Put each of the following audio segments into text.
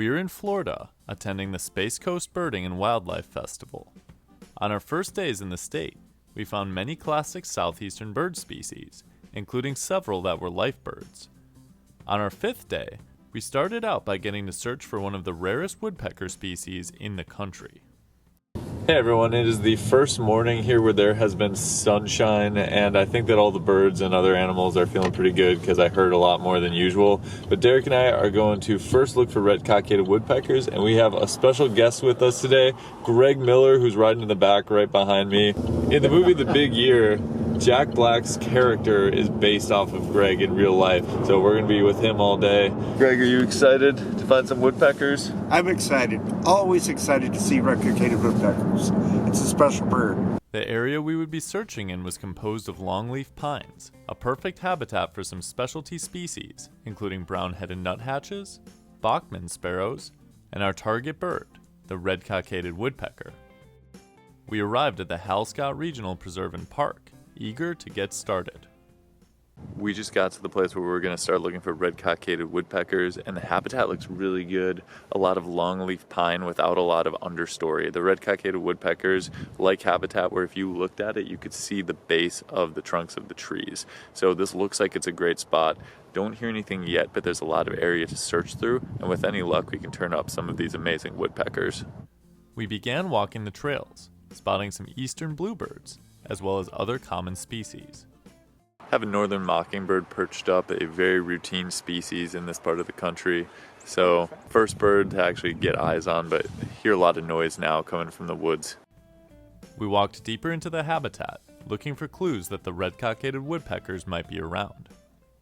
We are in Florida, attending the Space Coast Birding and Wildlife Festival. On our first days in the state, we found many classic southeastern bird species, including several that were life birds. On our fifth day, we started out by getting to search for one of the rarest woodpecker species in the country. Hey everyone, it is the first morning here where there has been sunshine, and I think that all the birds and other animals are feeling pretty good because I heard a lot more than usual. But Derek and I are going to first look for red-cockaded woodpeckers, and we have a special guest with us today, Greg Miller, who's riding in the back right behind me. In the movie The Big Year, Jack Black's character is based off of Greg in real life, so we're going to be with him all day. Greg, are you excited to find some woodpeckers? I'm excited. Always excited to see red-cockaded woodpeckers. It's a special bird. The area we would be searching in was composed of longleaf pines, a perfect habitat for some specialty species, including brown-headed nuthatches, Bachman sparrows, and our target bird, the red-cockaded woodpecker. We arrived at the Hal Scott Regional Preserve and Park, eager to get started. We just got to the place where we're going to start looking for red-cockaded woodpeckers, and the habitat looks really good. A lot of longleaf pine without a lot of understory. The red-cockaded woodpeckers like habitat where if you looked at it, you could see the base of the trunks of the trees. So this looks like it's a great spot. Don't hear anything yet, but there's a lot of area to search through, and with any luck, we can turn up some of these amazing woodpeckers. We began walking the trails, spotting some eastern bluebirds, as well as other common species. Have a northern mockingbird perched up, a very routine species in this part of the country. So first bird to actually get eyes on, but hear a lot of noise now coming from the woods. We walked deeper into the habitat, looking for clues that the red-cockaded woodpeckers might be around.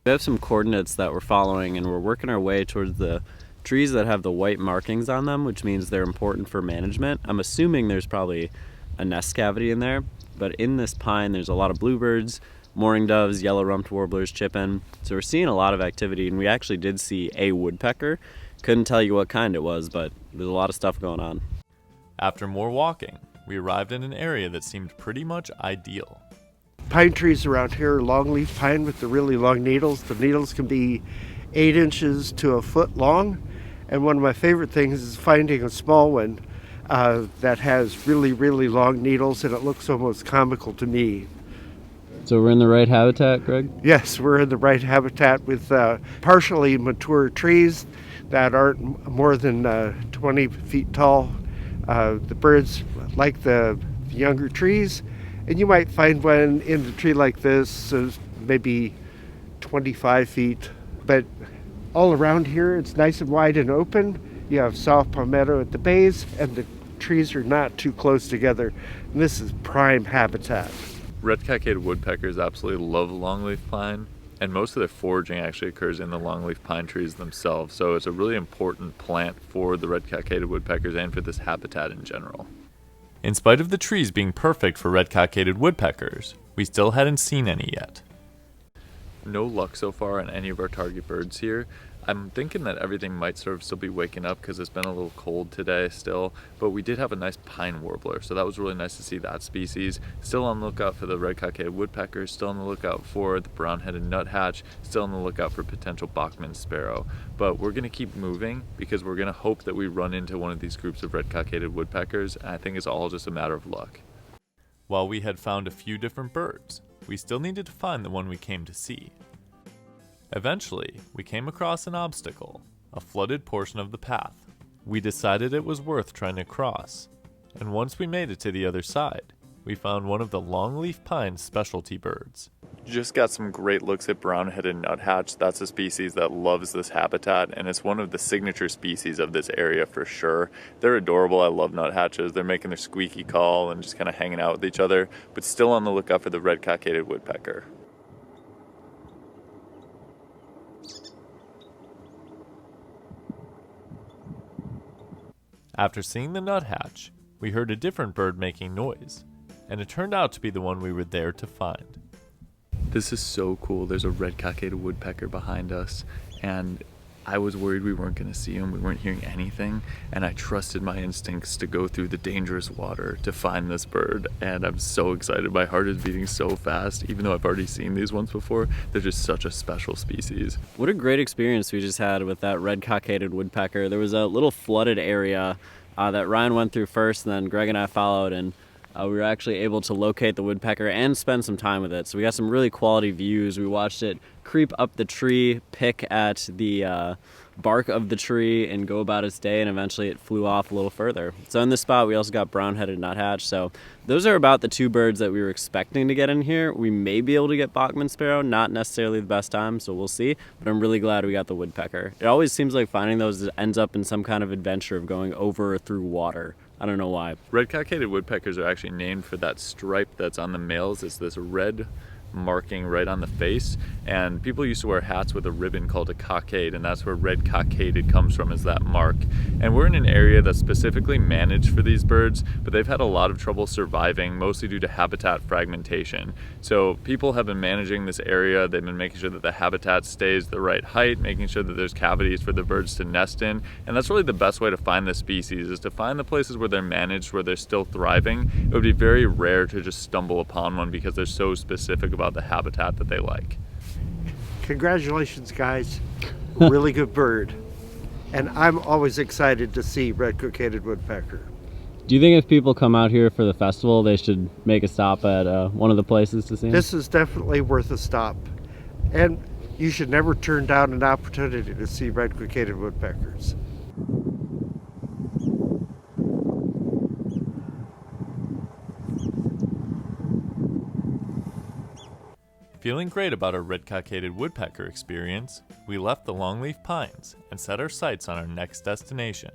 We have some coordinates that we're following, and we're working our way towards the trees that have the white markings on them, which means they're important for management. I'm assuming there's probably a nest cavity in there, but in this pine there's a lot of bluebirds, mourning doves, yellow-rumped warblers chipping. So we're seeing a lot of activity, and we actually did see a woodpecker. Couldn't tell you what kind it was, but there's a lot of stuff going on. After more walking, we arrived in an area that seemed pretty much ideal. Pine trees around here are longleaf pine with the really long needles. The needles can be 8 inches to a foot long, and one of my favorite things is finding a small one that has really, really long needles, and it looks almost comical to me. So we're in the right habitat, Greg? Yes, we're in the right habitat with partially mature trees that aren't more than 20 feet tall. The birds like the younger trees, and you might find one in a tree like this, maybe 25 feet. But all around here, it's nice and wide and open. You have soft palmetto at the base, and the trees are not too close together. And this is prime habitat. Red-cockaded woodpeckers absolutely love longleaf pine, and most of their foraging actually occurs in the longleaf pine trees themselves, so it's a really important plant for the red-cockaded woodpeckers and for this habitat in general. In spite of the trees being perfect for red-cockaded woodpeckers, we still hadn't seen any yet. No luck so far on any of our target birds here. I'm thinking that everything might sort of still be waking up because it's been a little cold today still, but we did have a nice pine warbler, so that was really nice to see that species. Still on the lookout for the red-cockaded woodpecker, still on the lookout for the brown-headed nuthatch, still on the lookout for potential Bachman sparrow. But we're going to keep moving because we're going to hope that we run into one of these groups of red-cockaded woodpeckers, and I think it's all just a matter of luck. While we had found a few different birds, we still needed to find the one we came to see. Eventually, we came across an obstacle, a flooded portion of the path. We decided it was worth trying to cross, and once we made it to the other side, we found one of the longleaf pine specialty birds. Just got some great looks at brown-headed nuthatch. That's a species that loves this habitat, and it's one of the signature species of this area for sure. They're adorable. I love nuthatches. They're making their squeaky call and just kind of hanging out with each other, but still on the lookout for the red-cockaded woodpecker. After seeing the nuthatch, we heard a different bird making noise, and it turned out to be the one we were there to find. This is so cool. There's a red-cockaded woodpecker behind us, and I was worried we weren't going to see them, we weren't hearing anything, and I trusted my instincts to go through the dangerous water to find this bird, and I'm so excited. My heart is beating so fast, even though I've already seen these ones before. They're just such a special species. What a great experience we just had with that red-cockaded woodpecker. There was a little flooded area that Ryan went through first, and then Greg and I followed, and we were actually able to locate the woodpecker and spend some time with it. So we got some really quality views. We watched it creep up the tree, pick at the bark of the tree, and go about its day, and eventually it flew off a little further. So in this spot, we also got brown-headed nuthatch. So those are about the two birds that we were expecting to get in here. We may be able to get Bachman sparrow, not necessarily the best time, so we'll see. But I'm really glad we got the woodpecker. It always seems like finding those ends up in some kind of adventure of going over or through water. I don't know why. Red-cockaded woodpeckers are actually named for that stripe that's on the males. It's this red marking right on the face, and people used to wear hats with a ribbon called a cockade, and that's where red-cockaded comes from, is that mark. And we're in an area that's specifically managed for these birds, but they've had a lot of trouble surviving, mostly due to habitat fragmentation. So people have been managing this area. They've been making sure that the habitat stays the right height, making sure that there's cavities for the birds to nest in, and that's really the best way to find the species, is to find the places where they're managed, where they're still thriving. It would be very rare to just stumble upon one because they're so specific about the habitat that they like. Congratulations, guys. Really good bird. And I'm always excited to see red-cockaded woodpecker. Do you think if people come out here for the festival, they should make a stop at one of the places to see them? This is definitely worth a stop. And you should never turn down an opportunity to see red-cockaded woodpeckers. Feeling great about our red-cockaded woodpecker experience, we left the longleaf pines and set our sights on our next destination.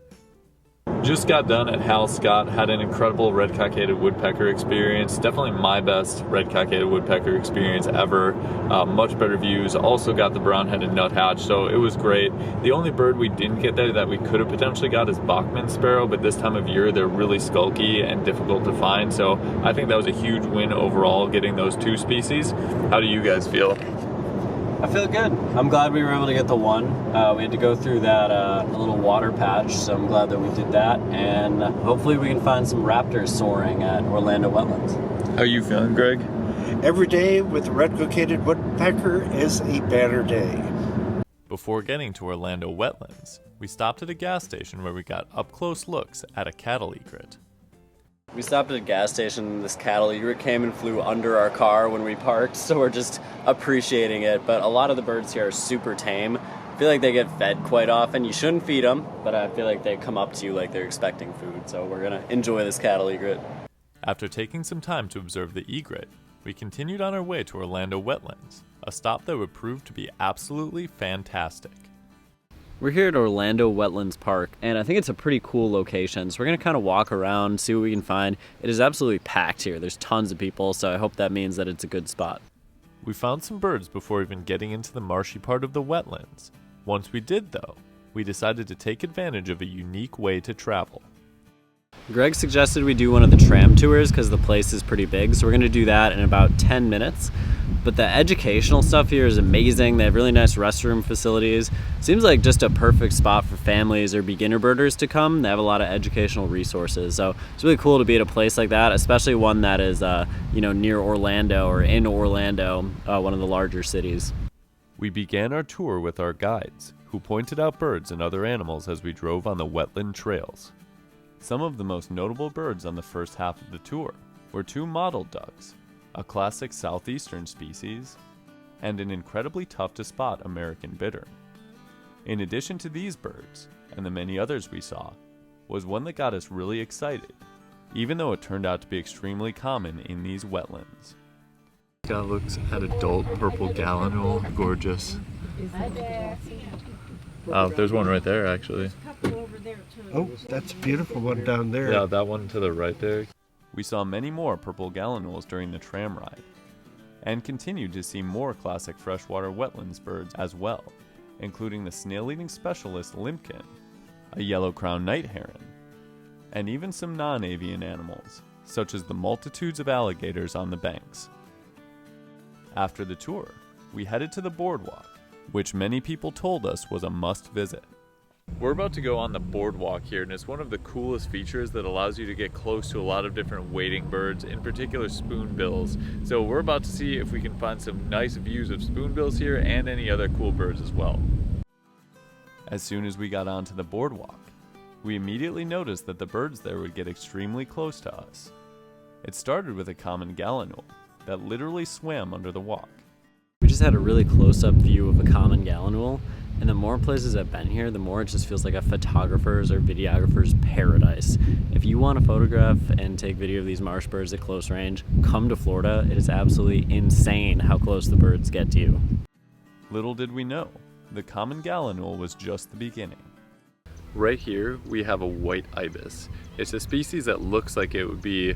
Just got done at Hal Scott, had an incredible red-cockaded woodpecker experience. Definitely my best red-cockaded woodpecker experience ever. Much better views. Also got the brown-headed nuthatch, so it was great. The only bird we didn't get there that we could have potentially got is Bachman sparrow, but this time of year they're really skulky and difficult to find, so I think that was a huge win overall, getting those two species. How do you guys feel? I feel good. I'm glad we were able to get the one. We had to go through that little water patch, so I'm glad that we did that. And hopefully we can find some raptors soaring at Orlando Wetlands. How are you feeling, Greg? Every day with the red-cockaded woodpecker is a better day. Before getting to Orlando Wetlands, we stopped at a gas station where we got up-close looks at a cattle egret. We stopped at a gas station. This cattle egret came and flew under our car when we parked, so we're just appreciating it. But a lot of the birds here are super tame. I feel like they get fed quite often. You shouldn't feed them, but I feel like they come up to you like they're expecting food. So we're going to enjoy this cattle egret. After taking some time to observe the egret, we continued on our way to Orlando Wetlands, a stop that would prove to be absolutely fantastic. We're here at Orlando Wetlands Park, and I think it's a pretty cool location. So we're going to kind of walk around, see what we can find. It is absolutely packed here. There's tons of people, so I hope that means that it's a good spot. We found some birds before even getting into the marshy part of the wetlands. Once we did, though, we decided to take advantage of a unique way to travel. Greg suggested we do one of the tram tours because the place is pretty big, so we're going to do that in about 10 minutes. But the educational stuff here is amazing. They have really nice restroom facilities. Seems like just a perfect spot for families or beginner birders to come. They have a lot of educational resources, so it's really cool to be at a place like that, especially one that is near Orlando or in Orlando, one of the larger cities. We began our tour with our guides, who pointed out birds and other animals as we drove on the wetland trails. Some of the most notable birds on the first half of the tour were two mottled ducks, a classic southeastern species, and an incredibly tough to spot American bittern. In addition to these birds, and the many others we saw, was one that got us really excited, even though it turned out to be extremely common in these wetlands. God looks at adult purple gallinule, gorgeous. There's one right there, actually. Oh, that's a beautiful one down there. Yeah, that one to the right there. We saw many more purple gallinules during the tram ride, and continued to see more classic freshwater wetlands birds as well, including the snail-eating specialist limpkin, a yellow-crowned night heron, and even some non-avian animals, such as the multitudes of alligators on the banks. After the tour, we headed to the boardwalk, which many people told us was a must visit. We're about to go on the boardwalk here, and it's one of the coolest features that allows you to get close to a lot of different wading birds, in particular spoonbills. So we're about to see if we can find some nice views of spoonbills here and any other cool birds as well. As soon as we got onto the boardwalk, we immediately noticed that the birds there would get extremely close to us. It started with a common gallinule that literally swam under the walk. We just had a really close-up view of a common gallinule, and the more places I've been here, the more it just feels like a photographer's or videographer's paradise. If you want to photograph and take video of these marsh birds at close range, come to Florida. It is absolutely insane how close the birds get to you. Little did we know, the common gallinule was just the beginning. Right here, we have a white ibis. It's a species that looks like it would be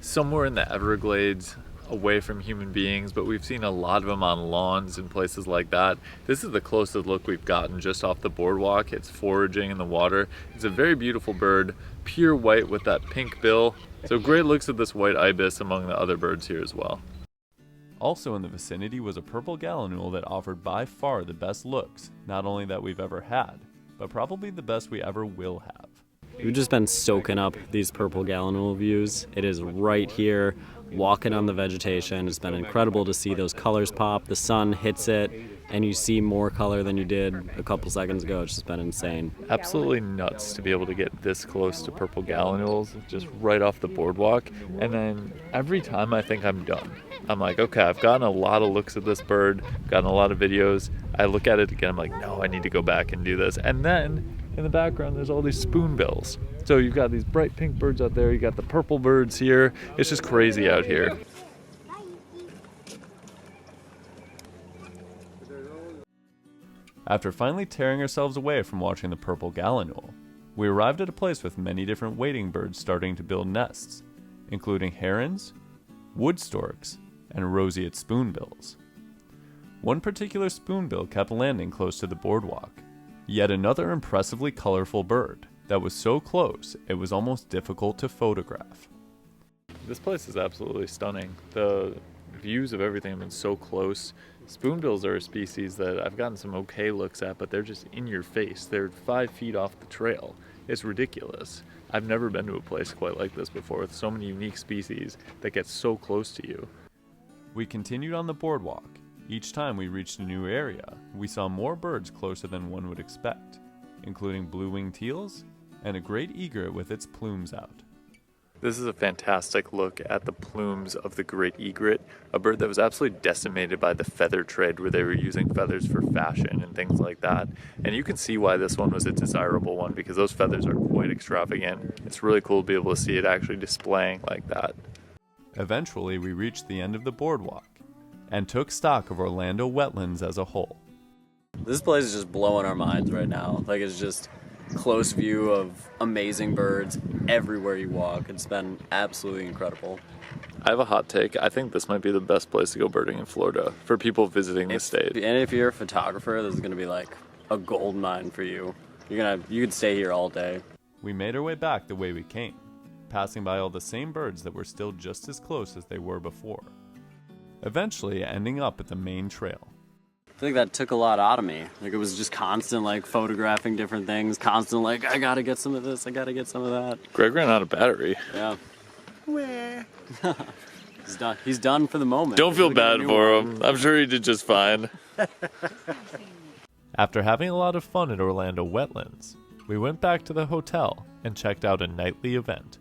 somewhere in the Everglades, away from human beings, but we've seen a lot of them on lawns and places like that. This is the closest look we've gotten just off the boardwalk. It's foraging in the water. It's a very beautiful bird, pure white with that pink bill. So great looks at this white ibis among the other birds here as well. Also in the vicinity was a purple gallinule that offered by far the best looks, not only that we've ever had, but probably the best we ever will have. We've just been soaking up these purple gallinule views. It is right here, walking on the vegetation. It's been incredible to see those colors pop. The sun hits it, and you see more color than you did a couple seconds ago. It's just been insane. Absolutely nuts to be able to get this close to purple gallinules just right off the boardwalk. And then every time I think I'm done, I'm like, okay, I've gotten a lot of looks at this bird, gotten a lot of videos. I look at it again, I'm like, no, I need to go back and do this. And then in the background, there's all these spoonbills. So you've got these bright pink birds out there, you got the purple birds here. It's just crazy out here. After finally tearing ourselves away from watching the purple gallinule, we arrived at a place with many different wading birds starting to build nests, including herons, wood storks, and roseate spoonbills. One particular spoonbill kept landing close to the boardwalk. Yet another impressively colorful bird that was so close it was almost difficult to photograph. This place is absolutely stunning. The views of everything have been so close. Spoonbills are a species that I've gotten some okay looks at, but they're just in your face. They're 5 feet off the trail. It's ridiculous. I've never been to a place quite like this before with so many unique species that get so close to you. We continued on the boardwalk. Each time we reached a new area, we saw more birds closer than one would expect, including blue-winged teals and a great egret with its plumes out. This is a fantastic look at the plumes of the great egret, a bird that was absolutely decimated by the feather trade where they were using feathers for fashion and things like that. And you can see why this one was a desirable one because those feathers are quite extravagant. It's really cool to be able to see it actually displaying like that. Eventually, we reached the end of the boardwalk and took stock of Orlando Wetlands as a whole. This place is just blowing our minds right now. Like, it's just close view of amazing birds everywhere you walk. It's been absolutely incredible. I have a hot take. I think this might be the best place to go birding in Florida for people visiting the state. And if you're a photographer, this is going to be like a gold mine for you. You could stay here all day. We made our way back the way we came, passing by all the same birds that were still just as close as they were before, eventually ending up at the main trail. I think that took a lot out of me. Like, it was just constant, like, photographing different things, constant, like, I gotta get some of this, I gotta get some of that. Greg ran out of battery. Yeah. He's done for the moment. Don't feel bad for him. I'm sure he did just fine. After having a lot of fun at Orlando Wetlands, we went back to the hotel and checked out a nightly event.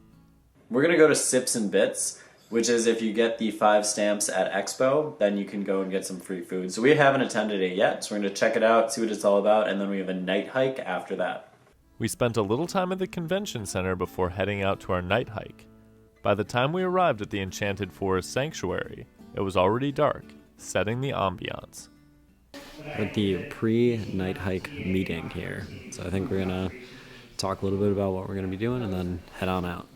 We're gonna go to Sips and Bits, which is if you get the 5 stamps at Expo, then you can go and get some free food. So we haven't attended it yet, so we're going to check it out, see what it's all about, and then we have a night hike after that. We spent a little time at the convention center before heading out to our night hike. By the time we arrived at the Enchanted Forest Sanctuary, it was already dark, setting the ambiance. At the pre-night hike meeting here, so I think we're going to talk a little bit about what we're going to be doing and then head on out.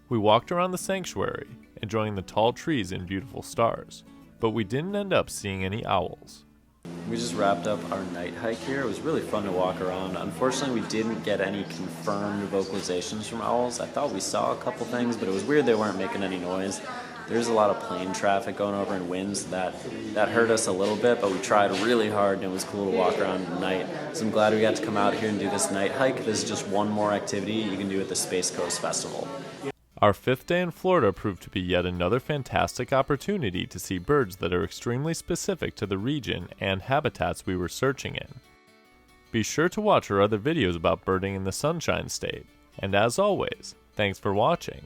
We walked around the sanctuary, enjoying the tall trees and beautiful stars, but we didn't end up seeing any owls. We just wrapped up our night hike here. It was really fun to walk around. Unfortunately, we didn't get any confirmed vocalizations from owls. I thought we saw a couple things, but it was weird they weren't making any noise. There's a lot of plane traffic going over and winds that hurt us a little bit, but we tried really hard and it was cool to walk around at night. So I'm glad we got to come out here and do this night hike. This is just one more activity you can do at the Space Coast Festival. Our 5th day in Florida proved to be yet another fantastic opportunity to see birds that are extremely specific to the region and habitats we were searching in. Be sure to watch our other videos about birding in the Sunshine State. And as always, thanks for watching.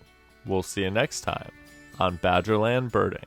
We'll see you next time on Badgerland Birding.